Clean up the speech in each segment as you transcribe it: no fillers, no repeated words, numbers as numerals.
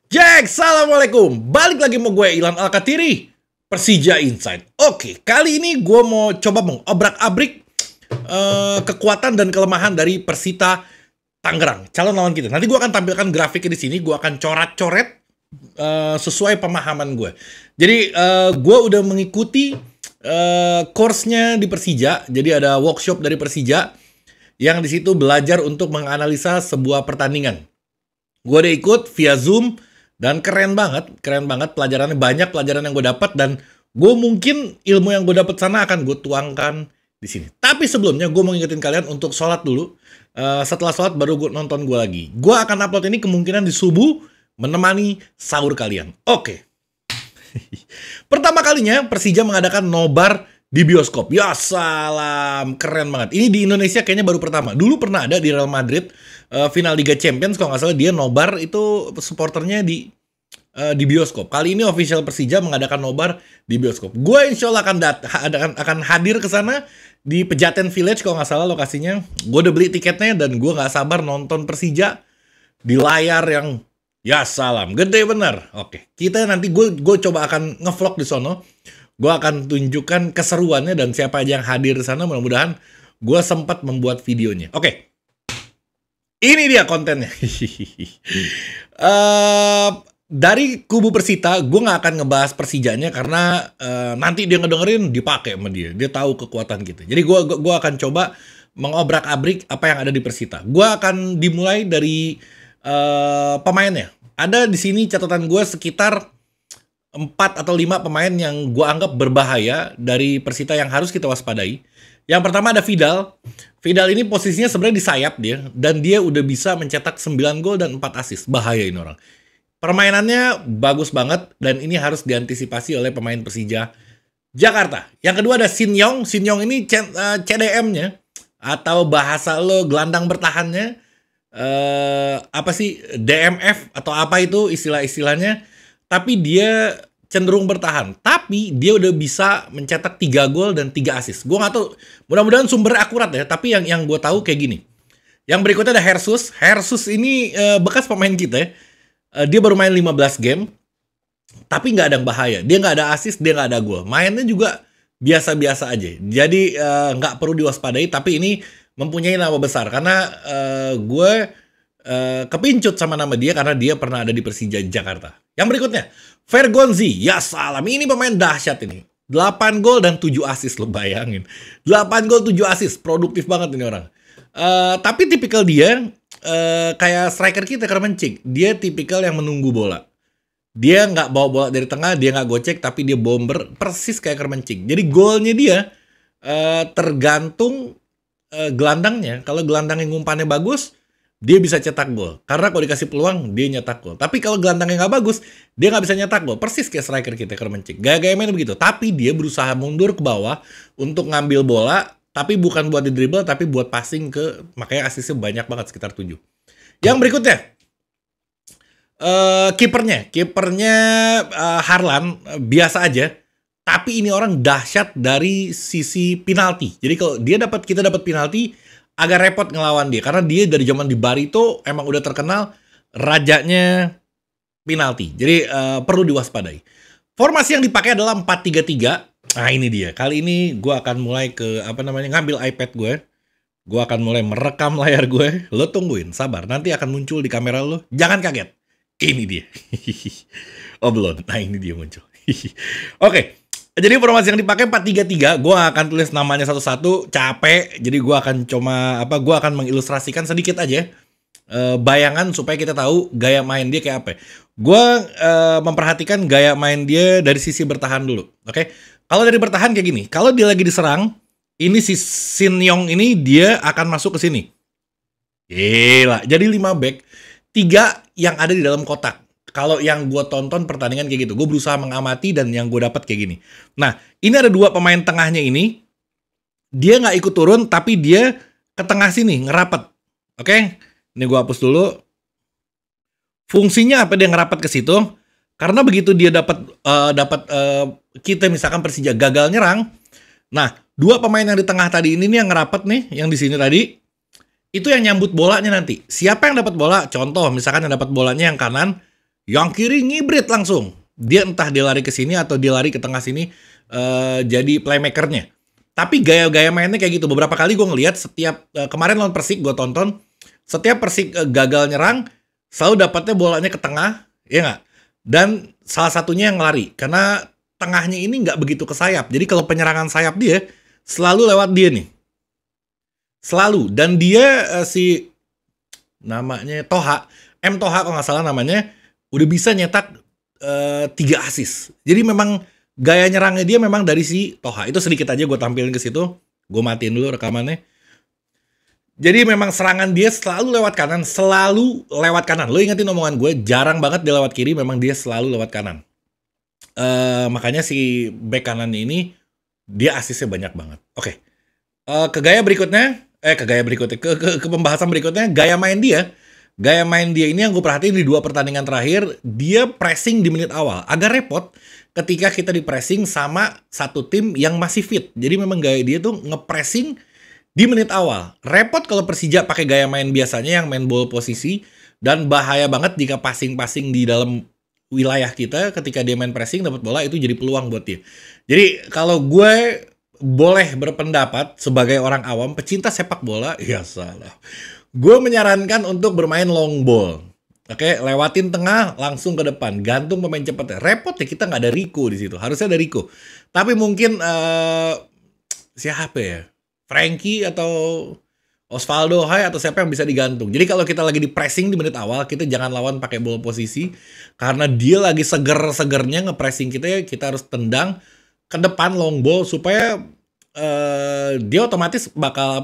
Jack, Assalamualaikum. Balik lagi sama gue, Ilan Alkatiri, Persija Insight. Oke, kali ini gue mau coba mengobrak-abrik kekuatan dan kelemahan dari Persita Tangerang, calon lawan kita. Nanti gue akan tampilkan grafiknya di sini, gue akan coret-coret sesuai pemahaman gue. Jadi gue udah mengikuti course-nya di Persija. Jadi ada workshop dari Persija yang di situ belajar untuk menganalisa sebuah pertandingan. Gue udah ikut via Zoom dan keren banget pelajarannya, banyak pelajaran yang gue dapat, dan gue mungkin ilmu yang gue dapat sana akan gue tuangkan di sini. Tapi sebelumnya gue mau ngingetin kalian untuk sholat dulu. Setelah sholat baru gue nonton gue lagi. Gue akan upload ini kemungkinan di subuh menemani sahur kalian. Oke. Pertama kalinya Persija mengadakan nobar di bioskop. Ya salam, keren banget. Ini di Indonesia kayaknya baru pertama. Dulu pernah ada di Real Madrid, final Liga Champions kalau nggak salah, dia nobar itu supporternya di bioskop. Kali ini official Persija mengadakan nobar di bioskop. Gue insya Allah akan hadir ke sana di Pejaten Village kalau nggak salah lokasinya. Gue udah beli tiketnya dan gue nggak sabar nonton Persija di layar yang ya salam, gede bener. Oke, kita nanti gue coba akan ngevlog di sono. Gue akan tunjukkan keseruannya dan siapa aja yang hadir di sana. Mudah-mudahan gue sempat membuat videonya. Oke. Ini dia kontennya. Dari kubu Persita, gue nggak akan ngebahas Persijanya karena nanti dia ngedengerin dipakai sama dia. Dia tahu kekuatan kita. Jadi gue akan coba mengobrak-abrik apa yang ada di Persita. Gue akan dimulai dari pemainnya. Ada di sini catatan gue sekitar 4 atau 5 pemain yang gue anggap berbahaya dari Persita yang harus kita waspadai. Yang pertama ada Vidal. Vidal ini posisinya sebenarnya di sayap dia, dan dia udah bisa mencetak 9 gol dan 4 assist. Bahaya ini orang. Permainannya bagus banget, dan ini harus diantisipasi oleh pemain Persija Jakarta. Yang kedua ada Shin Yong. Shin Yong ini CDM-nya, atau bahasa lo gelandang bertahannya, apa sih, DMF atau apa itu istilah-istilahnya. Tapi dia cenderung bertahan. Tapi dia udah bisa mencetak 3 gol dan 3 assist. Gue gak tahu, mudah-mudahan sumbernya akurat ya. Tapi yang gue tahu kayak gini. Yang berikutnya ada Hersus. Hersus ini bekas pemain kita ya. Dia baru main 15 game. Tapi gak ada yang bahaya. Dia gak ada assist, dia gak ada gol. Mainnya juga biasa-biasa aja. Jadi gak perlu diwaspadai. Tapi ini mempunyai nama besar. Karena gue kepincut sama nama dia karena dia pernah ada di Persija Jakarta. Yang berikutnya, Vergonzi. Ya salam, ini pemain dahsyat ini. 8 gol dan 7 assist, lo bayangin. 8 gol 7 assist, produktif banget ini orang. Tapi tipikal dia kayak striker kita, Kermencik. Dia tipikal yang menunggu bola. Dia nggak bawa bola dari tengah, dia nggak gocek, tapi dia bomber persis kayak Kermencik. Jadi golnya dia tergantung gelandangnya. Kalau gelandangnya ngumpannya bagus, dia bisa cetak gol. Karena kalau dikasih peluang, dia nyetak gol. Tapi kalau gelandangnya nggak bagus, dia nggak bisa nyetak gol. Persis kayak striker kita, Kermencik. Gaya-gaya main begitu. Tapi dia berusaha mundur ke bawah untuk ngambil bola, tapi bukan buat di dribble, tapi buat passing ke, makanya asisnya banyak banget, sekitar 7. Yang berikutnya, kipernya Harlan, biasa aja. Tapi ini orang dahsyat dari sisi penalti. Jadi kalau kita dapat penalti, agak repot ngelawan dia. Karena dia dari zaman di Barito emang udah terkenal rajanya penalti. Jadi perlu diwaspadai. Formasi yang dipakai adalah 4-3-3. Nah ini dia. Kali ini gue akan mulai ngambil iPad gue. Gue akan mulai merekam layar gue. Lo tungguin, sabar. Nanti akan muncul di kamera lo. Jangan kaget. Ini dia. Oh belum. Nah ini dia muncul. Oke. Jadi formasi yang dipakai 4-3-3, gue akan tulis namanya satu-satu, capek. Jadi gue akan mengilustrasikan sedikit aja bayangan supaya kita tahu gaya main dia kayak apa. Gue memperhatikan gaya main dia dari sisi bertahan dulu, oke? Kalau dari bertahan kayak gini, kalau dia lagi diserang, ini si Shin Yong ini dia akan masuk ke sini. Gila, jadi 5 back, 3 yang ada di dalam kotak. Kalau yang gue tonton pertandingan kayak gitu, gue berusaha mengamati dan yang gue dapat kayak gini. Nah, ini ada 2 pemain tengahnya ini. Dia nggak ikut turun, tapi dia ke tengah sini, ngerapat. Oke? Ini gue hapus dulu. Fungsinya apa dia ngerapat ke situ? Karena begitu dia dapat kita misalkan Persija gagal nyerang. Nah, 2 pemain yang di tengah tadi ini nih yang ngerapat nih, yang di sini tadi. Itu yang nyambut bolanya nanti. Siapa yang dapat bola? Contoh, misalkan yang dapat bolanya yang kanan, Yang kiri ngibrit langsung. Dia entah dia lari ke sini atau dia lari ke tengah sini jadi playmakernya. Tapi gaya-gaya mainnya kayak gitu. Beberapa kali gue ngelihat setiap kemarin lawan Persik gue tonton, setiap Persik gagal nyerang selalu dapatnya bolanya ke tengah, ya nggak? Dan salah satunya yang lari karena tengahnya ini nggak begitu ke sayap. Jadi kalau penyerangan sayap dia selalu lewat dia nih. Selalu. Dan dia si namanya Toha, Toha kalau nggak salah namanya, udah bisa nyetak 3 assist. Jadi memang gaya nyerangnya dia memang dari si Toha. Itu sedikit aja gue tampilin ke situ. Gue matiin dulu rekamannya. Jadi memang serangan dia selalu lewat kanan, selalu lewat kanan. Lo ingetin omongan gue, jarang banget dia lewat kiri, memang dia selalu lewat kanan. Makanya si back kanan ini dia asisnya banyak banget. Oke. Ke gaya berikutnya, ke pembahasan berikutnya, gaya main dia. Gaya main dia ini yang gue perhatiin di 2 pertandingan terakhir, dia pressing di menit awal. Agak repot ketika kita di pressing sama satu tim yang masih fit. Jadi memang gaya dia tuh nge-pressing di menit awal. Repot kalau Persija pakai gaya main biasanya yang main ball posisi, dan bahaya banget jika passing-passing di dalam wilayah kita ketika dia main pressing dapat bola itu jadi peluang buat dia. Jadi kalau gue boleh berpendapat sebagai orang awam pecinta sepak bola, ya salah. Gue menyarankan untuk bermain long ball. Oke, lewatin tengah langsung ke depan, gantung pemain cepatnya. Repot ya kita nggak ada Rico di situ. Harusnya ada Rico. Tapi mungkin siapa ya? Frankie atau Osvaldo Hai atau siapa yang bisa digantung. Jadi kalau kita lagi di pressing di menit awal, kita jangan lawan pakai bola posisi karena dia lagi seger-segernya nge-pressing kita harus tendang ke depan long ball supaya dia otomatis bakal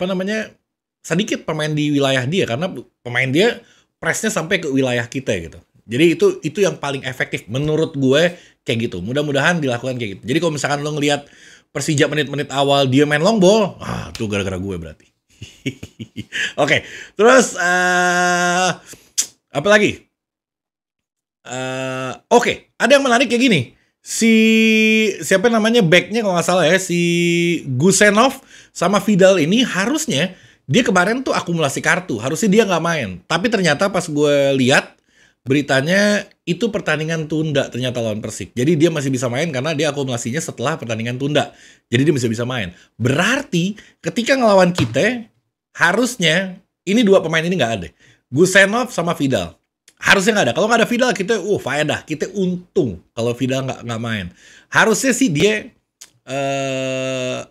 sedikit pemain di wilayah dia karena pemain dia pressnya sampai ke wilayah kita gitu. Jadi itu yang paling efektif menurut gue kayak gitu. Mudah-mudahan dilakukan kayak gitu. Jadi kalau misalkan lo ngelihat Persija menit-menit awal dia main long ball, tuh gara-gara gue berarti. Oke, terus apa lagi? Oke, ada yang menarik kayak gini. Siapa namanya backnya kalau nggak salah ya, si Gusenov sama Vidal ini harusnya dia kemarin tuh akumulasi kartu, harusnya dia nggak main. Tapi ternyata pas gue lihat beritanya itu pertandingan tunda ternyata lawan Persik. Jadi dia masih bisa main karena dia akumulasinya setelah pertandingan tunda. Jadi dia bisa main. Berarti ketika ngelawan kita harusnya ini 2 pemain ini nggak ada. Gusenov sama Vidal. Harusnya nggak ada. Kalau nggak ada Vidal kita faedah. Kita untung kalau Vidal nggak main. Harusnya sih dia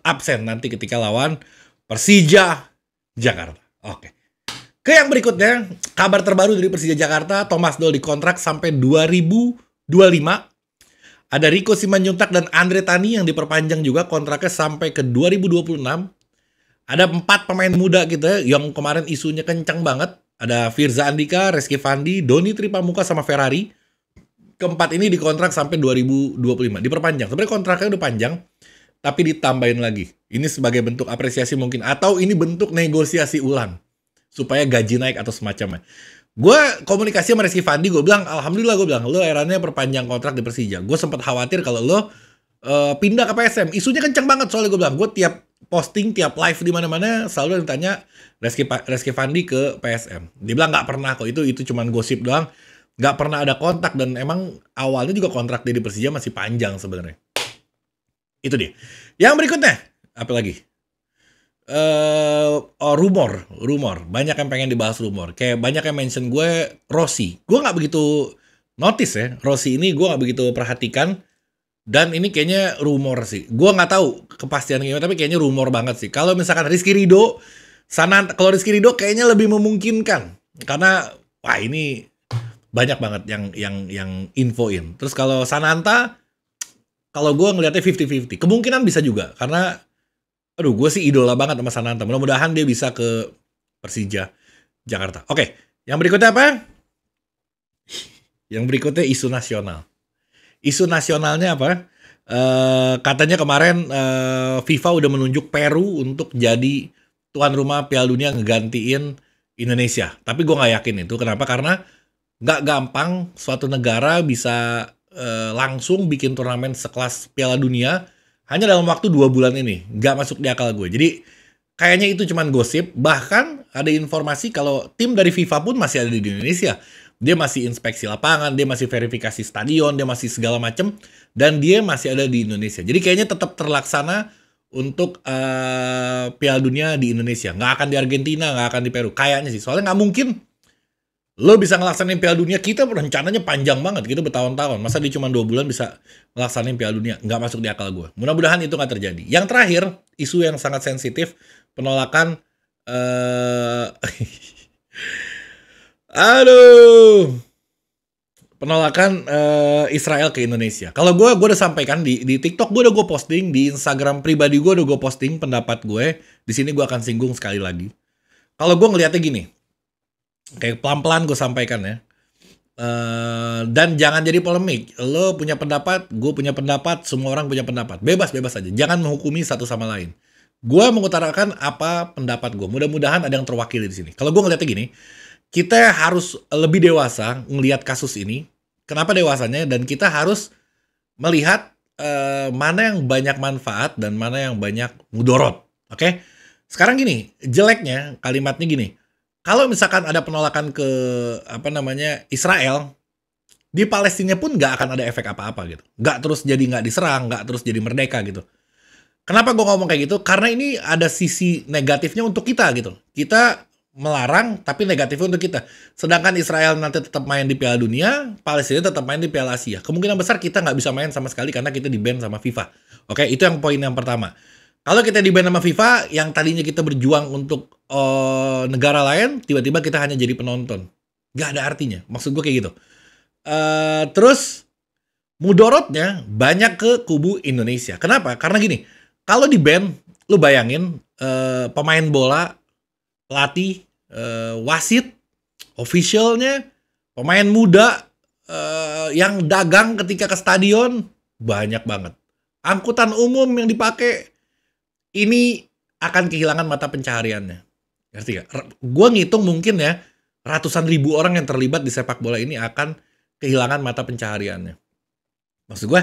absen nanti ketika lawan Persija Jakarta. Oke. Ke yang berikutnya, kabar terbaru dari Persija Jakarta, Thomas Doll dikontrak sampai 2025. Ada Rico Simanjuntak dan Andre Tani yang diperpanjang juga kontraknya sampai ke 2026. Ada 4 pemain muda kita yang kemarin isunya kencang banget. Ada Firza Andika, Reski Fandi, Doni Tripamuka sama Ferrari. Keempat ini dikontrak sampai 2025. Diperpanjang. Sebenarnya kontraknya udah panjang, tapi ditambahin lagi. Ini sebagai bentuk apresiasi mungkin. Atau ini bentuk negosiasi ulang supaya gaji naik atau semacamnya. Gue komunikasi sama Reski Fandi, gue bilang, alhamdulillah gue bilang, lo akhirnya perpanjang kontrak di Persija. Gue sempat khawatir kalau lo pindah ke PSM. Isunya kencang banget soalnya gue bilang, gue tiap posting, tiap live di mana-mana selalu ditanya Reski Fandi ke PSM. Dia bilang nggak pernah kok, itu cuman gosip doang, nggak pernah ada kontak dan emang awalnya juga kontrak dia di Persija masih panjang sebenarnya. Itu dia. Yang berikutnya, apa lagi? Rumor. Banyak yang pengen dibahas rumor. Kayak banyak yang mention gue Rossi. Gue nggak begitu notice ya. Rossi ini gue nggak begitu perhatikan. Dan ini kayaknya rumor sih. Gue nggak tahu kepastian gimana, tapi kayaknya rumor banget sih. Kalau misalkan Rizky Ridho, kalau Rizky Ridho kayaknya lebih memungkinkan. Karena wah ini banyak banget yang infoin. Terus kalau Sananta, kalau gue ngeliatnya 50-50. Kemungkinan bisa juga. Karena gue sih idola banget sama Sananta. Mudah-mudahan dia bisa ke Persija Jakarta. Oke, yang berikutnya apa? Yang berikutnya isu nasional. Isu nasionalnya apa? Katanya kemarin FIFA udah menunjuk Peru untuk jadi tuan rumah Piala Dunia ngegantiin Indonesia. Tapi gue nggak yakin itu. Kenapa? Karena nggak gampang suatu negara bisa langsung bikin turnamen sekelas Piala Dunia hanya dalam waktu 2 bulan ini. Nggak masuk di akal gue. Jadi kayaknya itu cuman gosip. Bahkan ada informasi kalau tim dari FIFA pun masih ada di Indonesia. Dia masih inspeksi lapangan, dia masih verifikasi stadion, dia masih segala macem, dan dia masih ada di Indonesia. Jadi kayaknya tetap terlaksana untuk Piala Dunia di Indonesia. Nggak akan di Argentina, nggak akan di Peru. Kayaknya sih, soalnya nggak mungkin lo bisa ngelaksanain Piala Dunia. Kita rencananya panjang banget, kita bertahun-tahun. Masa dia cuma 2 bulan bisa ngelaksanain Piala Dunia? Nggak masuk di akal gue. Mudah-mudahan itu nggak terjadi. Yang terakhir, isu yang sangat sensitif, penolakan aduh, penolakan Israel ke Indonesia. Kalau gue udah sampaikan di TikTok, gue posting, di Instagram pribadi gue udah gue posting pendapat gue. Di sini gue akan singgung sekali lagi. Kalau gue ngelihatnya gini, kayak pelan-pelan gue sampaikan ya. Dan jangan jadi polemik. Lo punya pendapat, gue punya pendapat, semua orang punya pendapat. Bebas-bebas aja. Jangan menghukumi satu sama lain. Gue mengutarakan apa pendapat gue. Mudah-mudahan ada yang terwakili di sini. Kalau gue ngeliatnya gini, kita harus lebih dewasa ngelihat kasus ini. Kenapa dewasanya? Dan kita harus melihat mana yang banyak manfaat dan mana yang banyak mudorot. Oke? Sekarang gini, jeleknya kalimatnya gini. Kalau misalkan ada penolakan ke Israel, di Palestina pun nggak akan ada efek apa-apa gitu. Nggak terus jadi nggak diserang, nggak terus jadi merdeka gitu. Kenapa gue ngomong kayak gitu? Karena ini ada sisi negatifnya untuk kita gitu. Kita melarang, tapi negatifnya untuk kita. Sedangkan Israel nanti tetap main di Piala Dunia, Palestina tetap main di Piala Asia. Kemungkinan besar kita nggak bisa main sama sekali karena kita di-ban sama FIFA. Oke, itu yang poin yang pertama. Kalau kita di-ban sama FIFA, yang tadinya kita berjuang untuk negara lain, tiba-tiba kita hanya jadi penonton. Nggak ada artinya. Maksud gue kayak gitu. Terus, mudorotnya banyak ke kubu Indonesia. Kenapa? Karena gini, kalau di-ban, lu bayangin pemain bola, pelatih, wasit, officialnya, pemain muda yang dagang ketika ke stadion, banyak banget. Angkutan umum yang dipakai, ini akan kehilangan mata pencahariannya. Ngerti gak? Gue ngitung mungkin ya, ratusan ribu orang yang terlibat di sepak bola ini akan kehilangan mata pencahariannya. Maksud gue,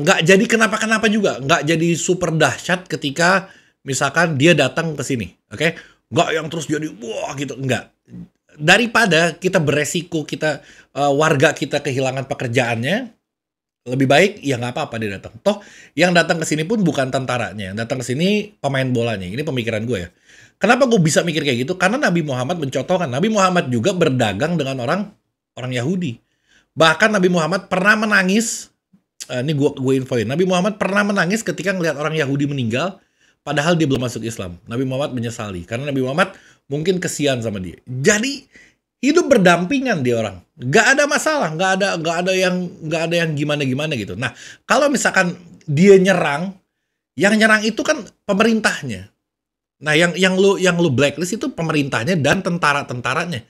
nggak jadi kenapa-kenapa juga. Nggak jadi super dahsyat ketika misalkan dia datang ke sini. Oke? Nggak yang terus jadi, wah gitu. Nggak. Daripada kita beresiko, warga kita kehilangan pekerjaannya, lebih baik ya nggak apa-apa dia datang. Toh yang datang ke sini pun bukan tentaranya, yang datang ke sini pemain bolanya. Ini pemikiran gue ya. Kenapa gue bisa mikir kayak gitu? Karena Nabi Muhammad mencontohkan. Nabi Muhammad juga berdagang dengan orang Yahudi. Bahkan Nabi Muhammad pernah menangis. Ini gue infoin. Nabi Muhammad pernah menangis ketika ngelihat orang Yahudi meninggal, padahal dia belum masuk Islam. Nabi Muhammad menyesali karena Nabi Muhammad mungkin kesian sama dia. Jadi hidup berdampingan dia orang, nggak ada masalah, nggak ada yang gimana gitu. Nah, kalau misalkan dia nyerang, yang nyerang itu kan pemerintahnya. Nah, yang lu blacklist itu pemerintahnya dan tentara-tentaranya.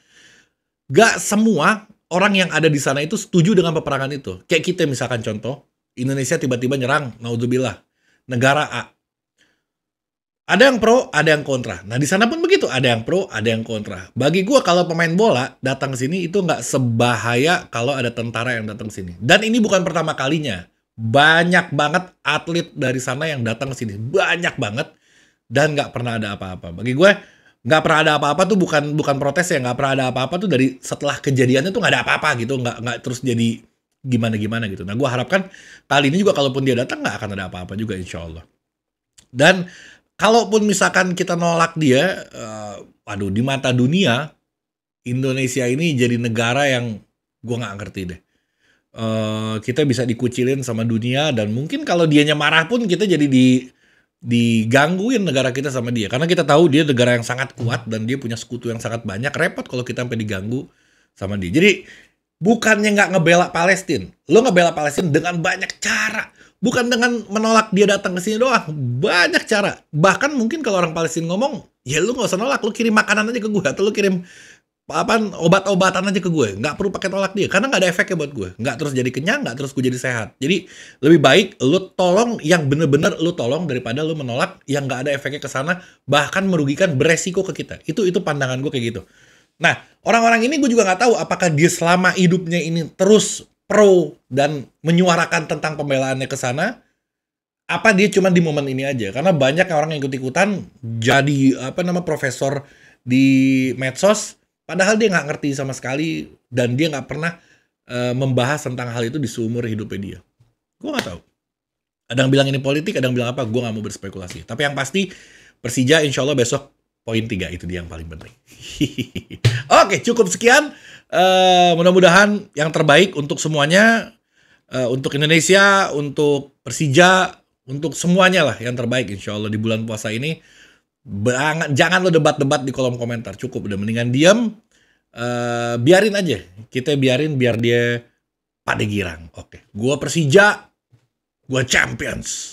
Gak semua orang yang ada di sana itu setuju dengan peperangan itu. Kayak kita misalkan contoh, Indonesia tiba-tiba nyerang, naudzubillah, negara A. Ada yang pro, ada yang kontra. Nah, di sana pun begitu. Ada yang pro, ada yang kontra. Bagi gue, kalau pemain bola datang ke sini, itu nggak sebahaya kalau ada tentara yang datang ke sini. Dan ini bukan pertama kalinya. Banyak banget atlet dari sana yang datang ke sini. Banyak banget. Dan nggak pernah ada apa-apa. Bagi gue, nggak pernah ada apa-apa tuh bukan protes ya. Nggak pernah ada apa-apa tuh dari setelah kejadiannya tuh nggak ada apa-apa gitu. Nggak terus jadi gimana-gimana gitu. Nah, gue harapkan kali ini juga kalaupun dia datang, nggak akan ada apa-apa juga insya Allah. Dan kalaupun misalkan kita nolak dia, di mata dunia, Indonesia ini jadi negara yang gue nggak ngerti deh. Kita bisa dikucilin sama dunia, dan mungkin kalau dianya marah pun kita jadi digangguin negara kita sama dia. Karena kita tahu dia negara yang sangat kuat, dan dia punya sekutu yang sangat banyak. Repot kalau kita sampai diganggu sama dia. Jadi, bukannya nggak ngebela Palestina. Lo ngebela Palestina dengan banyak cara. Bukan dengan menolak dia datang ke sini doang. Banyak cara. Bahkan mungkin kalau orang Palestina ngomong, ya lu nggak usah nolak, lu kirim makanan aja ke gue, atau lu kirim obat-obatan aja ke gue. Nggak perlu pakai tolak dia, karena nggak ada efeknya buat gue. Nggak terus jadi kenyang, nggak terus gue jadi sehat. Jadi lebih baik lu tolong yang bener-bener lu tolong daripada lu menolak yang nggak ada efeknya ke sana, bahkan merugikan, beresiko ke kita. Itu pandangan gue kayak gitu. Nah, orang-orang ini gue juga nggak tahu apakah dia selama hidupnya ini terus pro dan menyuarakan tentang pembelaannya ke sana, apa dia cuma di momen ini aja. Karena banyak orang yang ikut-ikutan jadi profesor di medsos, Padahal dia nggak ngerti sama sekali dan dia nggak pernah membahas tentang hal itu di seumur hidupnya dia. Gue nggak tahu. Ada yang bilang ini politik, ada yang bilang apa, gue nggak mau berspekulasi. Tapi yang pasti Persija insya Allah besok poin 3, itu dia yang paling penting. Oke, cukup sekian. Mudah-mudahan yang terbaik untuk semuanya, untuk Indonesia, untuk Persija, untuk semuanya lah yang terbaik insya Allah di bulan puasa ini. Jangan lo debat-debat di kolom komentar, cukup udah, mendingan diam, biarin aja, kita biarin biar dia pada girang. Oke, gua Persija, gua champions.